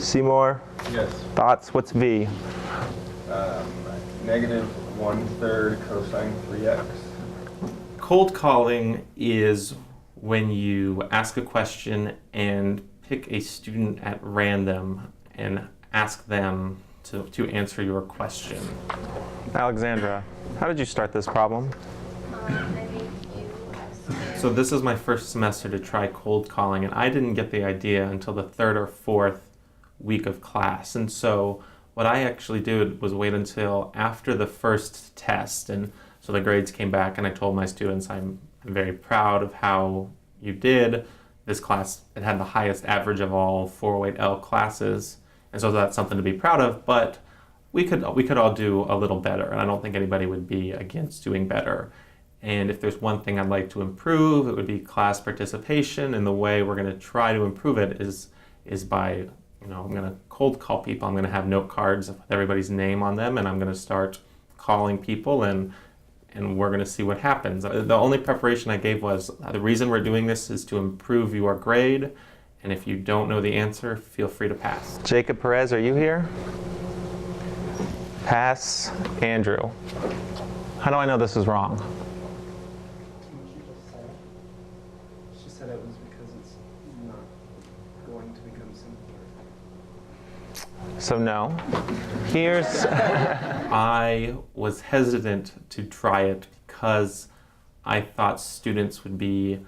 Seymour? Yes. Thoughts? What's V? Negative 1/3 cosine 3x. Cold calling is when you ask a question and pick a student at random and ask them to answer your question. Alexandra, how did you start this problem? So this is my first semester to try cold calling, and I didn't get the idea until the third or fourth week of class. And so what I actually did was wait until after the first test, and so the grades came back, and I told my students, I'm very proud of how you did. This class, it had the highest average of all 408L classes, and so that's something to be proud of, but we could all do a little better, and I don't think anybody would be against doing better. And if there's one thing I'd like to improve, it would be class participation, and the way we're going to try to improve it is by, I'm going to cold call people. I'm going to have note cards with everybody's name on them, and I'm going to start calling people, and we're going to see what happens. The only preparation I gave was, the reason we're doing this is to improve your grade, and if you don't know the answer, feel free to pass. Jacob Perez, are you here? Pass. Andrew. How do I know this is wrong? She said it was because it's not going to become simpler. So no. Here's... I was hesitant to try it because I thought students would be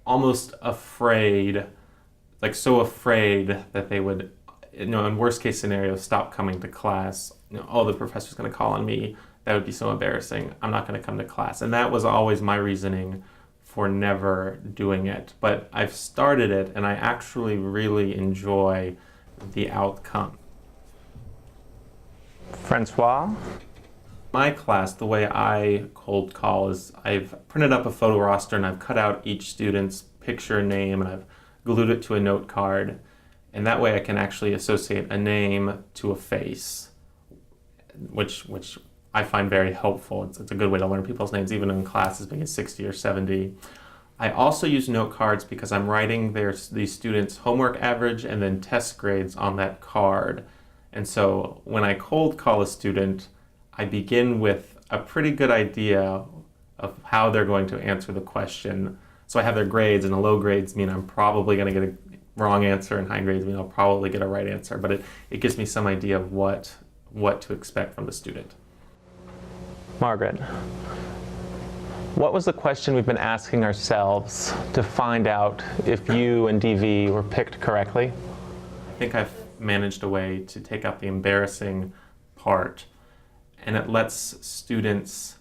almost afraid, like so afraid that they would, in worst case scenario, stop coming to class. Oh, the professor's going to call on me. That would be so embarrassing. I'm not going to come to class. And that was always my reasoning for never doing it. But I've started it, and I actually really enjoy the outcome. Francois? My class, the way I cold call is I've printed up a photo roster and I've cut out each student's picture and name, and I've glued it to a note card. And that way I can actually associate a name to a face, which I find very helpful. It's a good way to learn people's names, even in class as big as 60 or 70. I also use note cards because I'm writing these students' homework average and then test grades on that card. And so when I cold call a student, I begin with a pretty good idea of how they're going to answer the question. So I have their grades, and the low grades mean I'm probably going to get a wrong answer, and high grades mean I'll probably get a right answer. But it gives me some idea of what to expect from the student. Margaret, what was the question we've been asking ourselves to find out if you and DV were picked correctly? I think I've managed a way to take out the embarrassing part, and it lets students,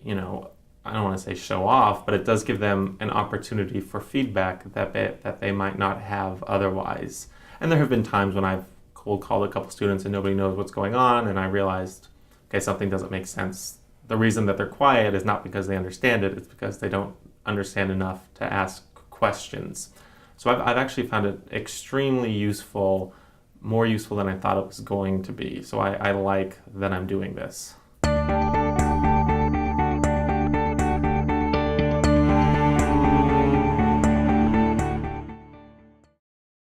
I don't want to say show off, but it does give them an opportunity for feedback that they might not have otherwise. And there have been times when I've cold called a couple students and nobody knows what's going on, and I realized, okay, something doesn't make sense. The reason that they're quiet is not because they understand it, it's because they don't understand enough to ask questions. So I've actually found it extremely useful, more useful than I thought it was going to be. So I like that I'm doing this.